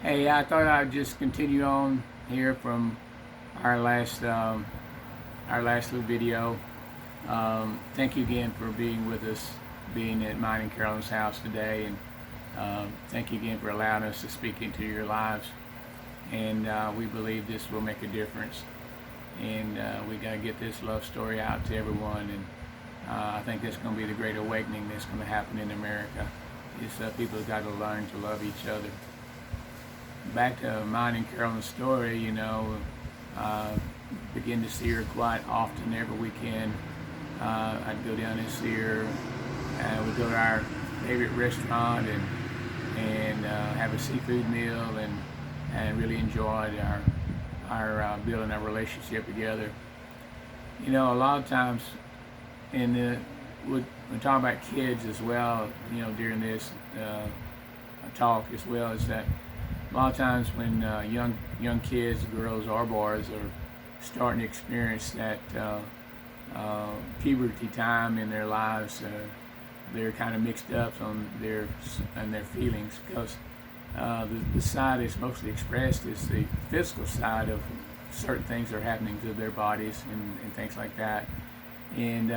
Hey, I thought I'd just continue on here from our last little video. Thank you again for being with us, being at mine and Carolyn's house today, and thank you again for allowing us to speak into your lives. And we believe this will make a difference. And we got to get this love story out to everyone. And I think that's going to be the great awakening that's going to happen in America. Is people have got to learn to love each other. Back to mine and Carolyn's story, begin to see her quite often every weekend. I'd go down and see her. We'd go to our favorite restaurant and have a seafood meal and really enjoyed our building our relationship together. A lot of times we're talking about kids as well, during this talk as well, is that a lot of times when young kids, girls or boys, are starting to experience that puberty time in their lives, they're kind of mixed up on their feelings, because the side that's mostly expressed is the physical side of certain things that are happening to their bodies and things like that. And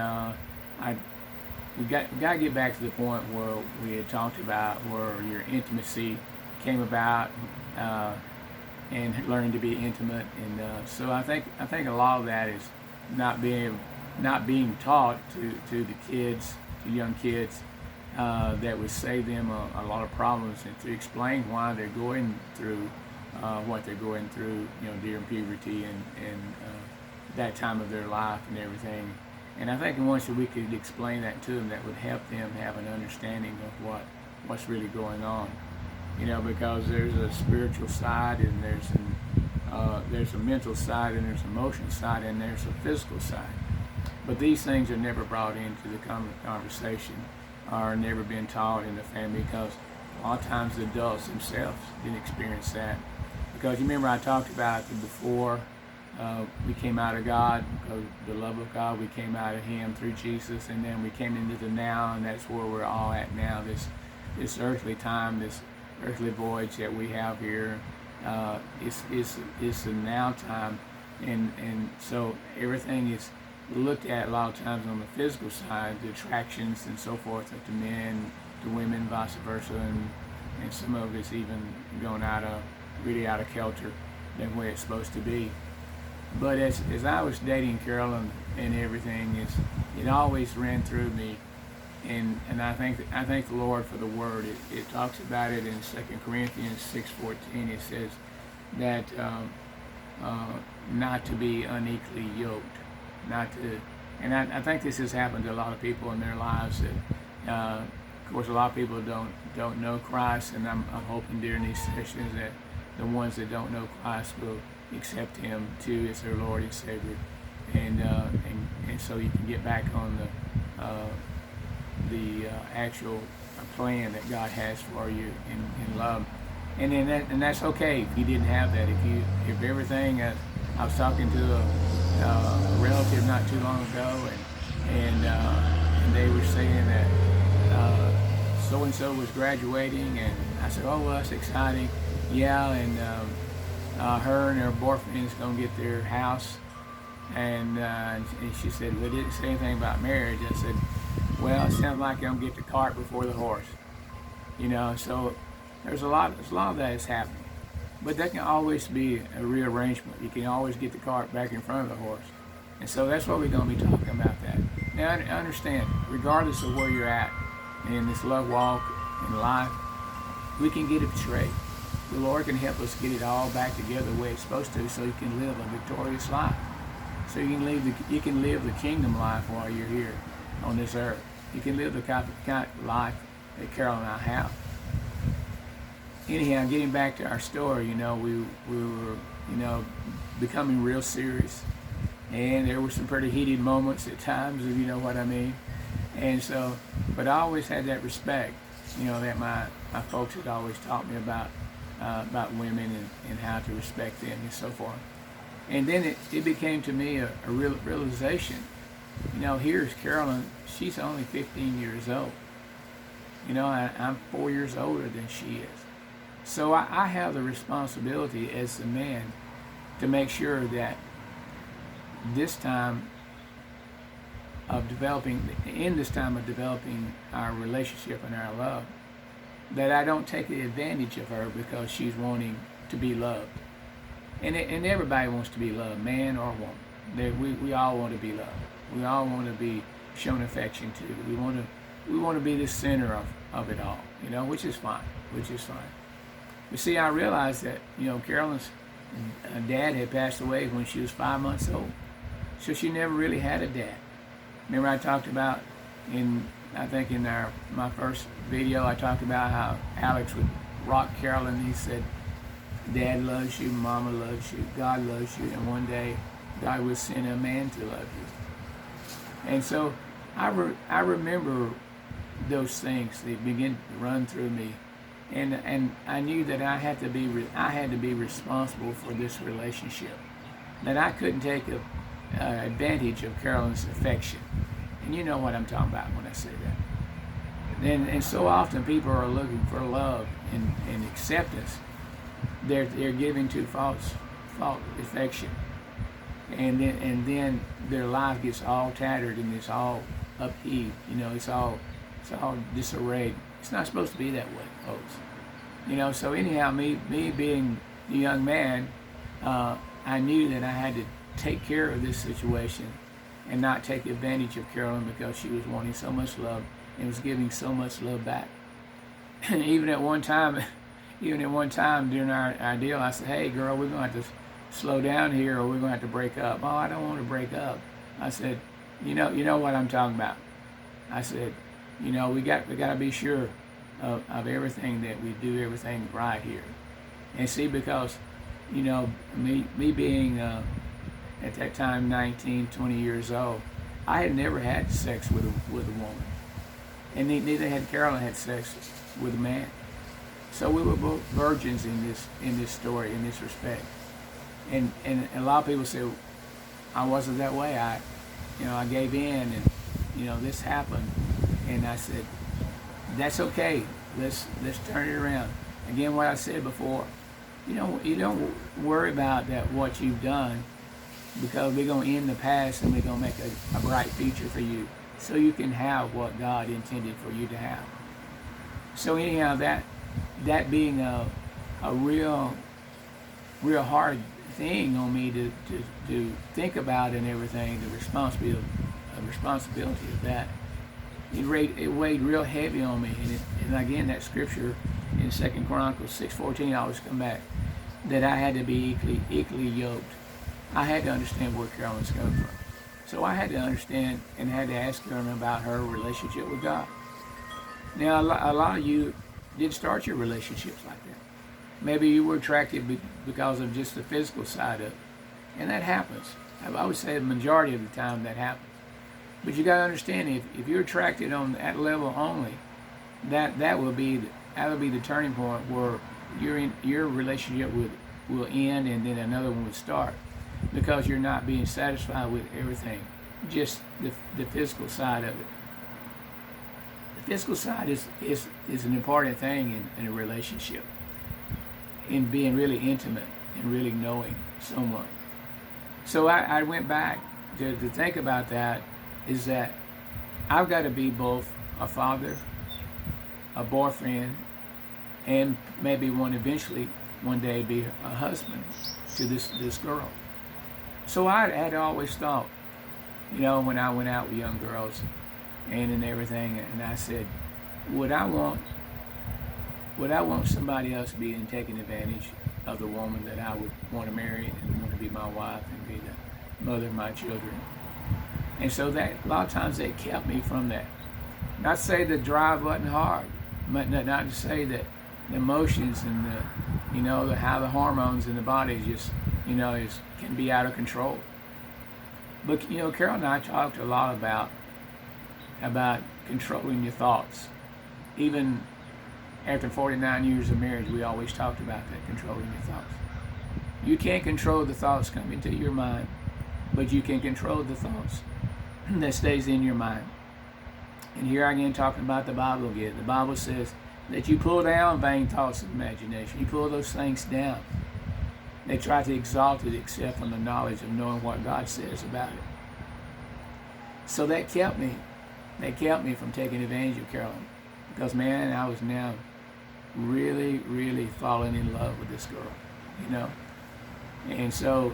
we got to get back to the point where we had talked about where your intimacy came about, and learning to be intimate. And so I think a lot of that is not being taught to the kids, to young kids, that would save them a lot of problems, and to explain why they're going through what they're going through, during puberty and that time of their life and everything. And I think once we could explain that to them, that would help them have an understanding of what's really going on. Because there's a spiritual side, and there's a mental side, and there's an emotional side, and there's a physical side. But these things are never brought into the conversation, or never been taught in the family, because a lot of times the adults themselves didn't experience that. Because you remember I talked about before, we came out of God, because the love of God, we came out of Him through Jesus, and then we came into the now, and that's where we're all at now. This earthly time, this earthly voyage that we have here, is the now time, and so everything is looked at a lot of times on the physical side, the attractions and so forth of the men, to women, vice versa, and some of it's even going really out of kilter than the way it's supposed to be. But as I was dating Carolyn and everything, it always ran through me. And I thank the Lord for the Word. It talks about it in 2 Corinthians 6:14. It says that not to be unequally yoked, and I think this has happened to a lot of people in their lives. That of course a lot of people don't know Christ, and I'm hoping during these sessions that the ones that don't know Christ will accept Him too as their Lord and Savior, and so you can get back on the actual plan that God has for you in love, and that's okay if you didn't have that. If everything, I was talking to a relative not too long ago, and they were saying that so and so was graduating, and I said, oh well, that's exciting, yeah, and her and her boyfriend's gonna get their house, and she said, well, it didn't say anything about marriage. I said, well, it sounds like I'm gonna get the cart before the horse, So there's a lot of that is happening, but there can always be a rearrangement. You can always get the cart back in front of the horse, and so that's what we're gonna be talking about. That now, I understand, regardless of where you're at in this love walk in life, we can get it straight. The Lord can help us get it all back together the way it's supposed to, so you can live a victorious life. So you can live the kingdom life while you're here on this earth. You can live the kind of life that Carol and I have. Anyhow, getting back to our story, we were, becoming real serious, and there were some pretty heated moments at times, if you know what I mean. And so, but I always had that respect, that my folks had always taught me about women and how to respect them and so forth. And then it became to me a realization. Here's Carolyn. She's only 15 years old. I'm 4 years older than she is. So I have the responsibility as a man to make sure that this time in this time of developing our relationship and our love, that I don't take advantage of her because she's wanting to be loved. And everybody wants to be loved, man or woman. We all want to be loved. We all want to be shown affection to. We want to be the center of it all, which is fine. But see, I realized that, Carolyn's dad had passed away when she was 5 months old. So she never really had a dad. Remember I talked about in my first video, I talked about how Alex would rock Carolyn. He said, Dad loves you, Mama loves you, God loves you, and one day God will send a man to love you. And so I remember those things. They begin to run through me, and I knew that I had to be responsible for this relationship. That I couldn't take advantage of Carolyn's affection, and you know what I'm talking about when I say that. And so often people are looking for love and acceptance. They're giving to false affection, and then their life gets all tattered and it's all upheaved. It's all disarrayed. It's not supposed to be that way, folks. So anyhow, me being a young man, I knew that I had to take care of this situation and not take advantage of Carolyn because she was wanting so much love and was giving so much love back. Even at one time during our deal, I said, "Hey, girl, we're going to have to slow down here, or we're going to have to break up." "Oh, I don't want to break up." I said, "You know what I'm talking about." I said, we got to be sure of everything, that we do everything right here. And see, because me being at that time 19, 20 years old, I had never had sex with a woman, and neither had Carolyn had sex with a man. So we were both virgins in this story, in this respect. And a lot of people say, I wasn't that way. I gave in, and this happened. And I said, that's okay. Let's turn it around. Again, what I said before, you don't worry about what you've done, because we're going to end the past and we're going to make a bright future for you, so you can have what God intended for you to have. So anyhow, that being a real hard thing on me to think about and everything, the responsibility of that, it weighed real heavy on me. And again, that scripture in 2 Chronicles 6:14 always come back, that I had to be equally yoked. I had to understand where Carolyn's coming from. So I had to understand and had to ask Carolyn about her relationship with God. Now, a lot of you did start your relationships like that. Maybe you were attracted because of just the physical side of it. And that happens. I would say the majority of the time that happens. But you got to understand, if you're attracted on that level only, that will be the turning point where your relationship will end, and then another one would start, because you're not being satisfied with everything, just the physical side of it. The physical side is an important thing in a relationship, in being really intimate and really knowing someone. So I went back to think about that, is that I've got to be both a father, a boyfriend, and maybe eventually one day be a husband to this girl. So I had always thought, when I went out with young girls and everything, and I said, would I want somebody else being taking advantage of the woman that I would want to marry and want to be my wife and be the mother of my children? And so that a lot of times that kept me from that. Not to say the drive wasn't hard, but not to say that the emotions and how the hormones in the body just can be out of control. But Carol and I talked a lot about controlling your thoughts. Even after 49 years of marriage, we always talked about that, controlling your thoughts. You can't control the thoughts coming to your mind, but you can control the thoughts that stays in your mind. And here again, talking about the Bible again. The Bible says that you pull down vain thoughts of imagination. You pull those things down. They try to exalt it except from the knowledge of knowing what God says about it. So that kept me. That kept me from taking advantage of Carolyn. Because, man, I was now really, really falling in love with this girl, you know. And so,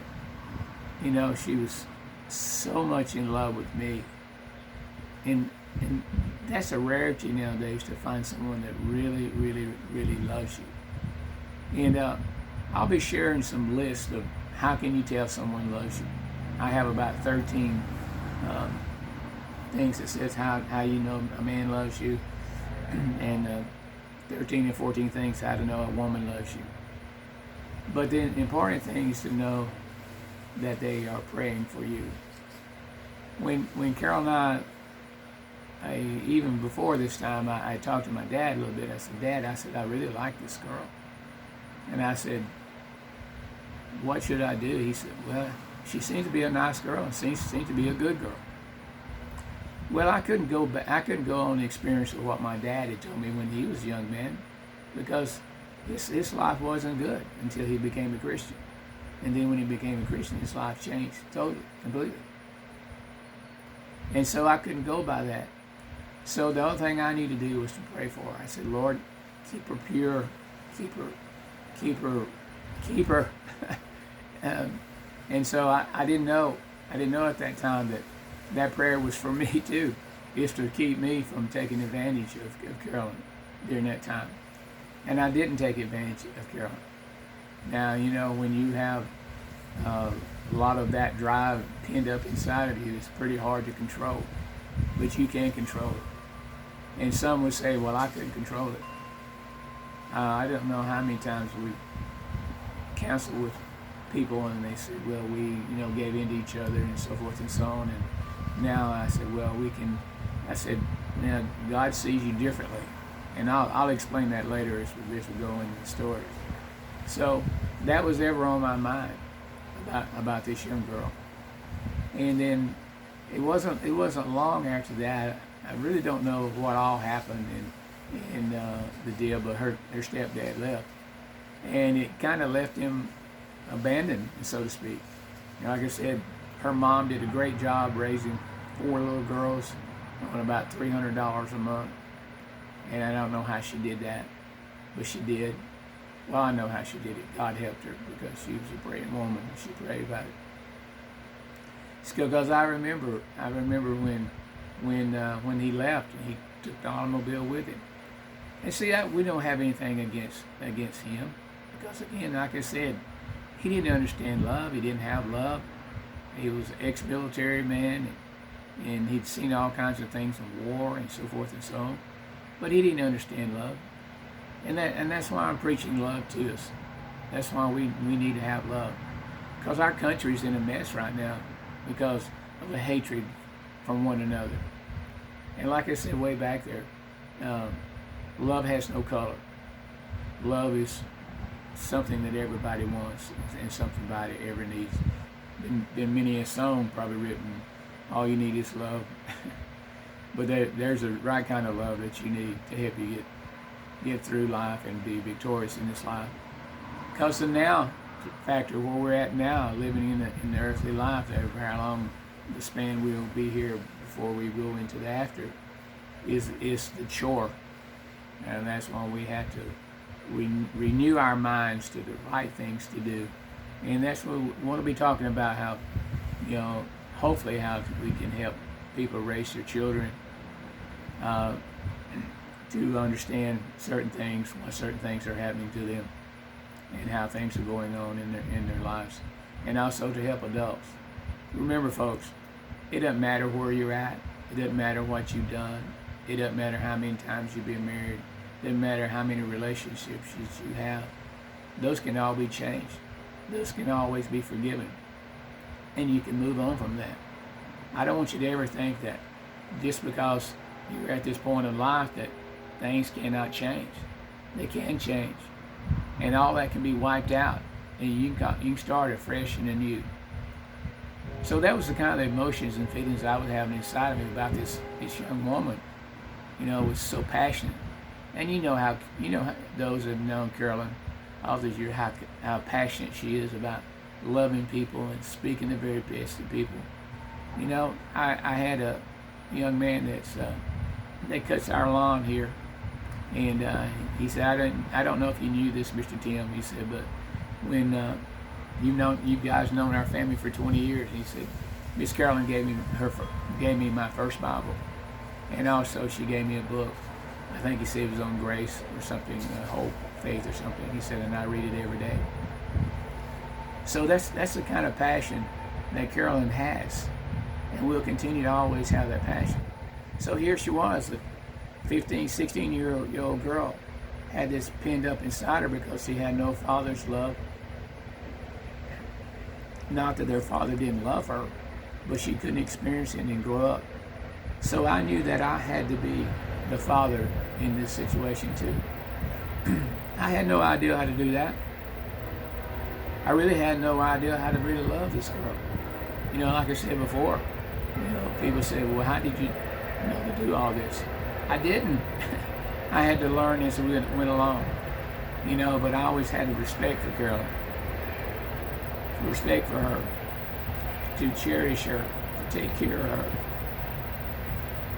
you know, she was so much in love with me. And that's a rarity nowadays, to find someone that really, really, really loves you. And I'll be sharing some lists of how can you tell someone loves you. I have about 13 things that says how you know a man loves you, and 13 or 14 things how to know a woman loves you. But the important thing is to know that they are praying for you. When Carol and I even before this time, I talked to my dad a little bit. I said, Dad, I really like this girl. And I said, what should I do? He said, well, she seems to be a nice girl and seems to be a good girl. Well, I couldn't go on the experience of what my dad had told me when he was a young man, because his life wasn't good until he became a Christian. And then when he became a Christian, his life changed totally, completely. And so I couldn't go by that. So the only thing I needed to do was to pray for her. I said, Lord, keep her pure, keep her. And so I didn't know at that time that prayer was for me too, is to keep me from taking advantage of Carolyn during that time. And I didn't take advantage of Carolyn. Now, you know, when you have a lot of that drive pinned up inside of you, it's pretty hard to control, but you can control it. And some would say, well, I couldn't control it. I don't know how many times we counseled with people and they said, well, we, you know, gave in to each other and so forth and so on. And now I said, well, I said, now God sees you differently. And I'll explain that later as we go into the story. So that was ever on my mind about this young girl. And then it wasn't long after that. I really don't know what all happened in the deal, but her stepdad left, and it kind of left him abandoned, so to speak. You know, like I said, her mom did a great job raising 4 little girls on about $300 a month, and I don't know how she did that, but she did. Well, I know how she did it. God helped her because she was a praying woman and she prayed about it. It's because I remember when he left and he took the automobile with him. And see, we don't have anything against him, because again, like I said, he didn't understand love. He didn't have love. He was an ex-military man, and he'd seen all kinds of things in war and so forth and so on. But he didn't understand love, and that's why I'm preaching love to us. That's why we need to have love, because our country's in a mess right now because of the hatred from one another. And like I said way back there, love has no color. Love is something that everybody wants and something everybody ever needs. Been many a song probably written, all you need is love. But there's a right kind of love that you need to help you get through life and be victorious in this life. Because the now factor, where we're at now, living in the earthly life, over how long the span we'll be here before we go into the after, is the chore. And that's why we have to renew our minds to the right things to do. And that's what we want to be talking about, how, you know, hopefully how we can help people raise their children to understand certain things, why certain things are happening to them, and how things are going on in their lives, and also to help adults. Remember, folks, it doesn't matter where you're at. It doesn't matter what you've done. It doesn't matter how many times you've been married. It doesn't matter how many relationships you have. Those can all be changed. Those can always be forgiven, and you can move on from that. I don't want you to ever think that just because you're at this point in life that things cannot change. They can change, and all that can be wiped out, and you can start afresh and anew. So that was the kind of emotions and feelings I was having inside of me about this young woman. You know, was so passionate. And those that have known Carolyn all these years, how passionate she is about loving people and speaking the very best of people. I had a young man that cuts our lawn here, and he said, I don't know if you knew this, Mr. Tim. He said, but when you guys known our family for 20 years, he said, Miss Carolyn gave me my first Bible, and also she gave me a book. I think he said it was on grace or something, whole faith or something. He said, and I read it every day. So that's the kind of passion that Carolyn has, and we'll continue to always have that passion. So here she was, a 15, 16-year-old girl, had this pinned up inside her because she had no father's love. Not that their father didn't love her, but she couldn't experience it and grow up. So I knew that I had to be the father in this situation too. I had no idea how to do that. I really had no idea how to really love this girl. Like I said before, people say, well, how did you know to do all this? I didn't. I had to learn as we went along, but I always had a respect for Carolyn, respect for her, to cherish her, to take care of her.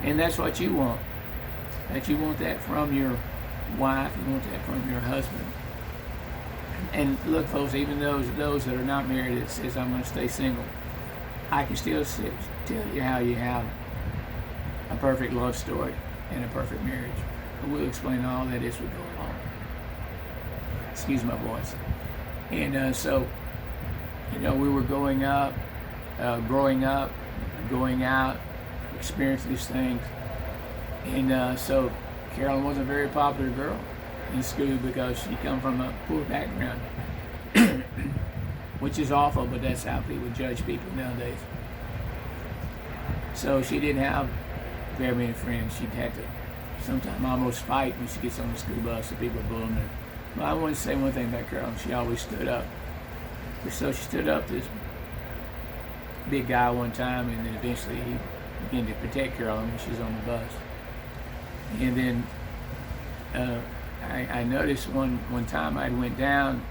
And that's what you want. That you want that from your wife, you want that from your husband. And look, folks, even those that are not married that says, I'm going to stay single, I can still tell you how you have a perfect love story and a perfect marriage. But we'll explain all that as we go along. Excuse my voice. And so, we were growing up, going out, experiencing these things. And so Carolyn was a very popular girl in school because she come from a poor background, which is awful, but that's how people judge people nowadays. So she didn't have very many friends. She'd had to sometimes almost fight when she gets on the school bus and people bullying her. But I want to say one thing about Carolyn. She always stood up. So she stood up to this big guy one time, and then eventually he began to protect Carolyn when she was on the bus. And then I noticed one time I went down.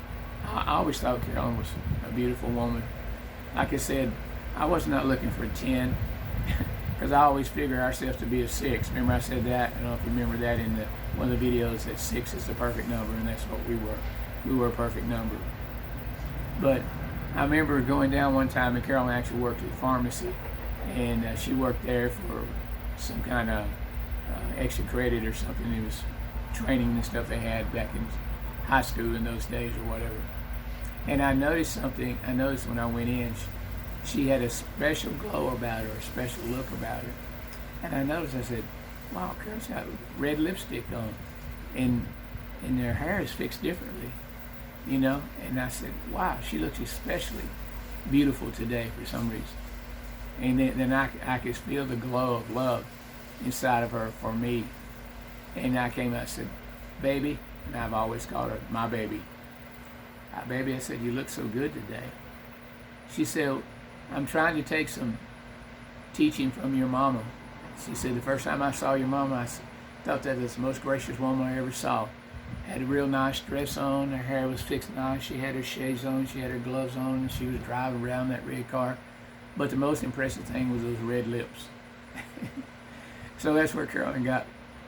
I always thought Carolyn was a beautiful woman. Like I said, I was not looking for a 10 because I always figure ourselves to be a 6. Remember I said that? I don't know if you remember that in one of the videos, that 6 is the perfect number, and that's what we were. We were a perfect number. But I remember going down one time, and Carolyn actually worked at the pharmacy, and she worked there for some kind of extra credit or something. It was training and stuff they had back in high school in those days or whatever. And I noticed something. I noticed when I went in, she had a special glow about her, a special look about her. And I noticed, I said, wow, Carol's got red lipstick on, and her hair is fixed differently, And I said, wow, she looks especially beautiful today for some reason. And then I could feel the glow of love inside of her for me. And I came out and said, baby, and I've always called her my baby. Baby, I said, you look so good today. She said, I'm trying to take some teaching from your mama. She said, the first time I saw your mama, I thought that was the most gracious woman I ever saw. Had a real nice dress on, her hair was fixed nice, she had her shades on, she had her gloves on, and she was driving around that red car. But the most impressive thing was those red lips. So that's where Carolyn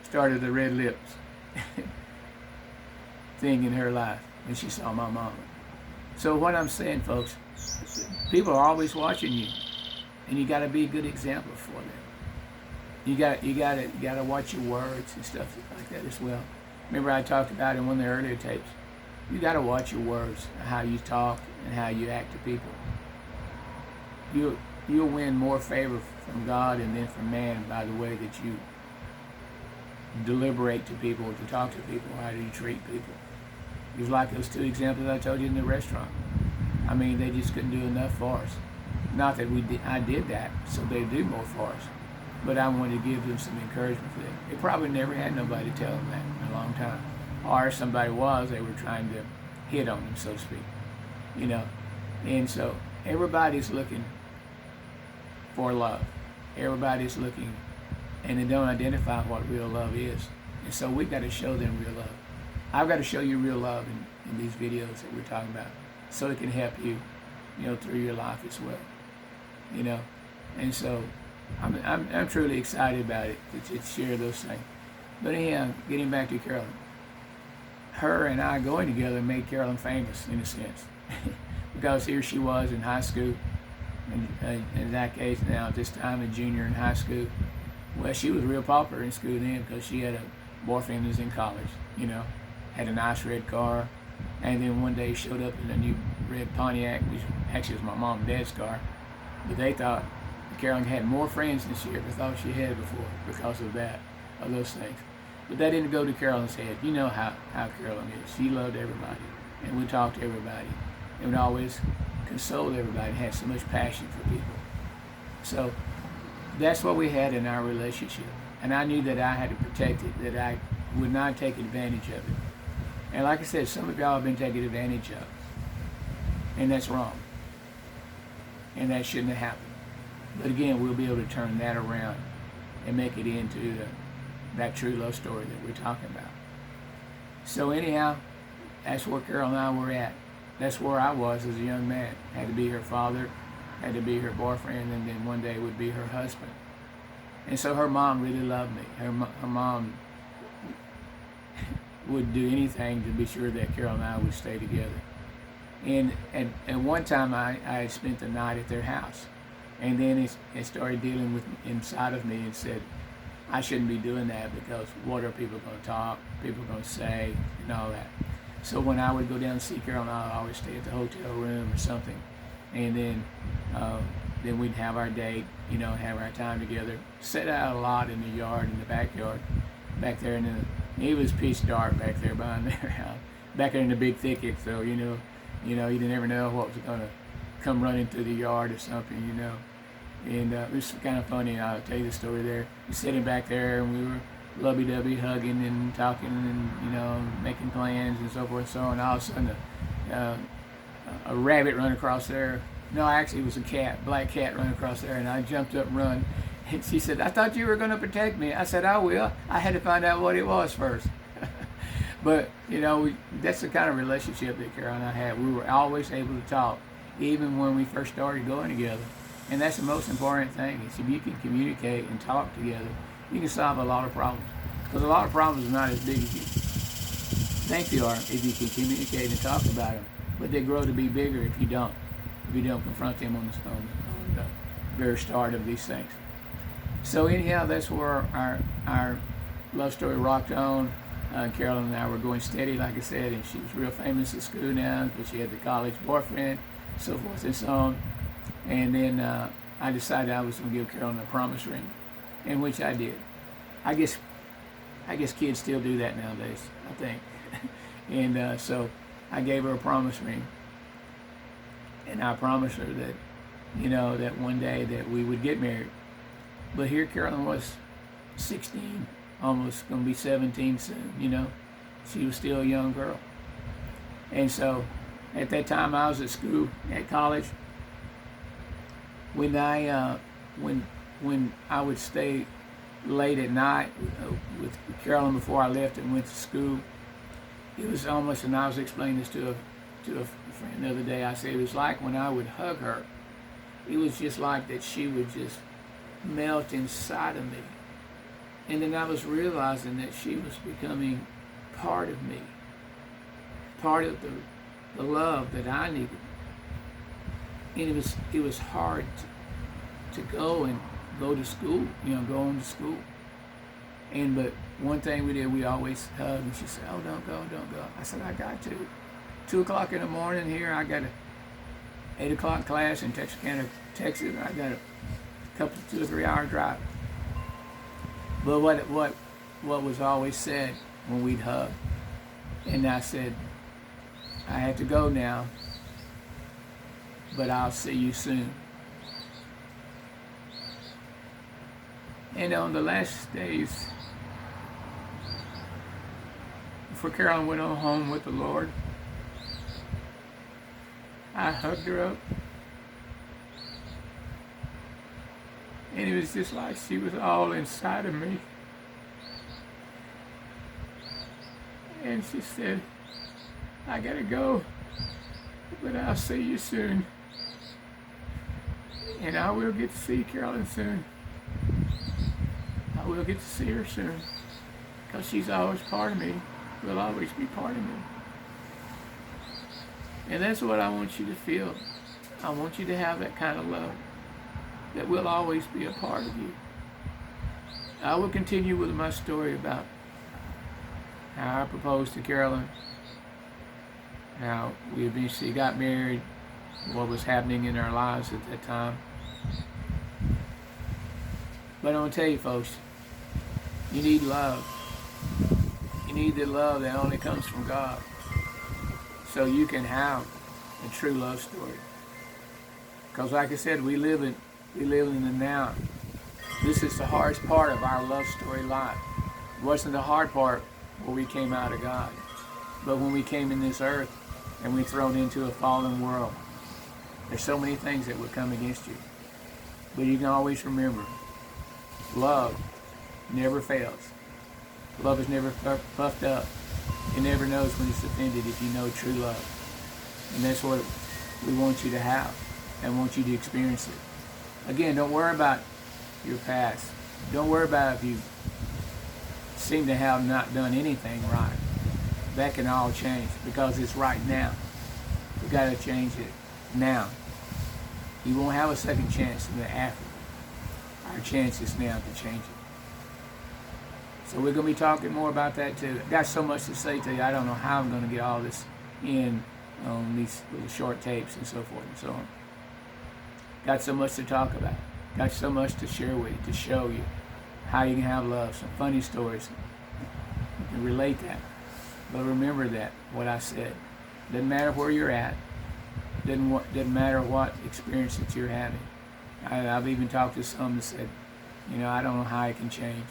started the red lips thing in her life when she saw my mama. So what I'm saying, folks, people are always watching you, and you got to be a good example for them. You got to watch your words and stuff like that as well. Remember I talked about in one of the earlier tapes, you got to watch your words, how you talk and how you act to people. You'll win more favor from God and then from man by the way that you deliberate to people, to talk to people, how do you treat people. It was like those 2 examples I told you in the restaurant. I mean, they just couldn't do enough for us. Not that I did that, so they do more for us. But I wanted to give them some encouragement for them. They probably never had nobody tell them that in a long time. Or if somebody was, they were trying to hit on them, so to speak. And so everybody's looking for love. Everybody's looking, and they don't identify what real love is. And so we've got to show them real love. I've got to show you real love in these videos that we're talking about, so it can help you, through your life as well, And so I'm truly excited about it to share those things. But anyhow, getting back to Carolyn, her and I going together made Carolyn famous in a sense, because here she was in high school, and in that case now at this time a junior in high school. Well, she was real popular in school then because she had a boyfriend who was in college, had a nice red car, and then one day showed up in a new red Pontiac, which actually was my mom and dad's car. But they thought Carolyn had more friends than she ever thought she had before because of those things. But that didn't go to Carolyn's head. You know how Carolyn is. She loved everybody and would talk to everybody and would always console everybody and had so much passion for people. So that's what we had in our relationship. And I knew that I had to protect it, that I would not take advantage of it. And like I said, some of y'all have been taken advantage of. And that's wrong. And that shouldn't have happened. But again, we'll be able to turn that around and make it into that true love story that we're talking about. So anyhow, that's where Carol and I were at. That's where I was as a young man. Had to be her father, had to be her boyfriend, and then one day would be her husband. And so her mom really loved me. Her mom would do anything to be sure that Carol and I would stay together. And at one time I had spent the night at their house. And then it started dealing with inside of me and said, I shouldn't be doing that because what are people going to talk, people going to say, and all that. So when I would go down to see Carol, I would always stay at the hotel room or something. And then we'd have our date, have our time together. Sit out a lot in the yard, in the backyard, back there. It was pitch dark back there behind their house, back there in the big thicket. So, you never know what was going to come running through the yard or something, And it was kind of funny. I'll tell you the story there. We're sitting back there and we were lovey-dovey, hugging and talking and, making plans and so forth and so on. And all of a sudden a rabbit run across there. No, actually it was a cat, black cat run across there, and I jumped up and run. And she said, I thought you were going to protect me. I said, I will. I had to find out what it was first. But, that's the kind of relationship that Carol and I had. We were always able to talk, even when we first started going together. And that's the most important thing, is if you can communicate and talk together, you can solve a lot of problems. Because a lot of problems are not as big as you think they are if you can communicate and talk about them. But they grow to be bigger if you don't confront them on the very start of these things. So anyhow, that's where our love story rocked on. Carolyn and I were going steady, like I said, and she was real famous at school now because she had the college boyfriend, so forth and so on. And then I decided I was going to give Carolyn a promise ring, in which I did. I guess kids still do that nowadays, I think. And so I gave her a promise ring, and I promised her that, that one day that we would get married. But here Carolyn was 16, almost going to be 17 soon, She was still a young girl. And so at that time I was at school, at college. When I would stay late at night with Carolyn before I left and went to school, it was almost, and I was explaining this to a friend the other day, I said it was like when I would hug her, it was just like that she would just melt inside of me. And then I was realizing that she was becoming part of me, part of the love that I needed. And it was hard to go to school, go on to school. But one thing we did, we always hugged, and she said, oh, don't go. I said, I got to. 2 o'clock in the morning here, I got a 8 o'clock class in Texarkana, Texas. I got a couple, 2 or 3 hour drive. But what was always said when we'd hug, and I said, I have to go now, but I'll see you soon. And on the last days, before Carolyn went on home with the Lord, I hugged her up. And it was just like she was all inside of me. And she said, I gotta go, but I'll see you soon. And I will get to see Carolyn soon. I will get to see her soon. Because she's always part of me. Will always be part of me. And that's what I want you to feel. I want you to have that kind of love that will always be a part of you. I will continue with my story about how I proposed to Carolyn, how we eventually got married, what was happening in our lives at that time. But I'm going to tell you, folks, you need love. You need the love that only comes from God, so you can have a true love story. Because like I said, we live in the now. This is the hardest part of our love story life. It wasn't the hard part when we came out of God, but when we came in this earth and we thrown into a fallen world. There's so many things that would come against you. But you can always remember, love never fails. Love is never puffed up. It never knows when it's offended if you know true love. And that's what we want you to have and want you to experience it. Again, don't worry about your past. Don't worry about if you seem to have not done anything right. That can all change because it's right now. We got to change it now. You won't have a second chance in the after. Our chance is now to change it. So we're going to be talking more about that too. I've got so much to say to you. I don't know how I'm going to get all this in on these little short tapes and so forth and so on. Got so much to talk about. Got so much to share with you, to show you how you can have love, some funny stories. You can relate that. But remember that, what I said. Doesn't matter where you're at. Doesn't matter what experience that you're having. I've even talked to some that said, I don't know how I can change.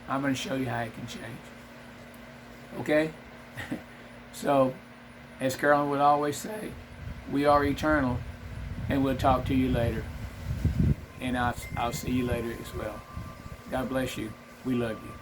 I'm going to show you how it can change. Okay? So, as Carolyn would always say, we are eternal, and we'll talk to you later. And I'll see you later as well. God bless you. We love you.